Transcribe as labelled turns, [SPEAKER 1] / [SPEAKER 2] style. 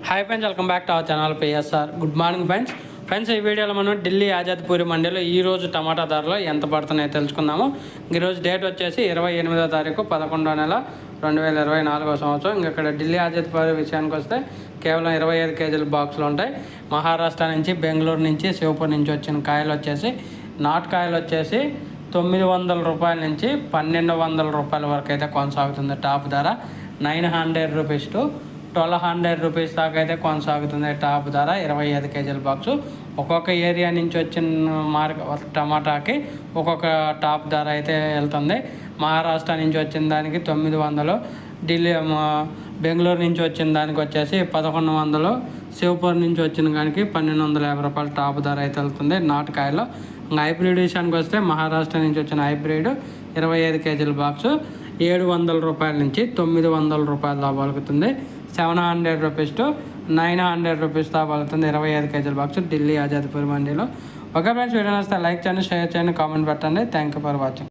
[SPEAKER 1] Hi friends, welcome back to our channel PSR. Good morning friends ఈ వీడియోలో మనం ఢిల్లీ ఆజాద్పూరి మండీలో ఈరోజు టమాటా ధరలు ఎంత పడుతున్నాయో తెలుసుకుందాము. ఈరోజు డేట్ వచ్చేసి 28వ తారీఖు 11వ నెల 2024 సంవత్సరం. ఇక్కడ ఢిల్లీ ఆజాద్పూరి విషయానికి వస్తే కేవలం 25 కేజీల బాక్సులు ఉంటాయి. మహారాష్ట్ర నుంచి, బెంగళూరు నుంచి, శివపూర్ నుంచి వచ్చిన కాయలు వచ్చేసి నాటుకాయలు వచ్చేసి 900 రూపాయల నుంచి 1200 రూపాయల వరకు అయితే కొనసాగుతుంది. టాప్ ధర 900 రూపీస్ టు 1200 రూపీస్ దాకా అయితే కొనసాగుతుంది. టాప్ ధర 25 కేజీల బాక్సు. ఒక్కొక్క ఏరియా నుంచి వచ్చిన టమాటాకి ఒక్కొక్క టాప్ ధర అయితే వెళ్తుంది. మహారాష్ట్ర నుంచి వచ్చిన దానికి 900, ఢిల్లీ బెంగళూరు నుంచి వచ్చిన దానికి వచ్చేసి 1100, శివపూర్ నుంచి వచ్చిన దానికి 1250 రూపాయలు టాప్ ధర అయితే వెళ్తుంది నాటుకాయలో. హైబ్రిడ్ విషయానికి వస్తే మహారాష్ట్ర నుంచి వచ్చిన హైబ్రిడ్ 25 కేజీల బాక్సు 700 రూపాయల నుంచి 900 రూపాయల దాకా పలుకుతుంది. 700 రూపీస్ టు 900 రూపీస్ దాకా పలుకుతుంది 25 కేజీల బాక్స్ ఢిల్లీ ఆజాద్పూర్ మండీలో. ఓకే ఫ్రెండ్స్, వీడియో నచ్చితే లైక్ చేయండి, షేర్ చేయండి, కామెంట్ పెట్టండి. Thank you for watching.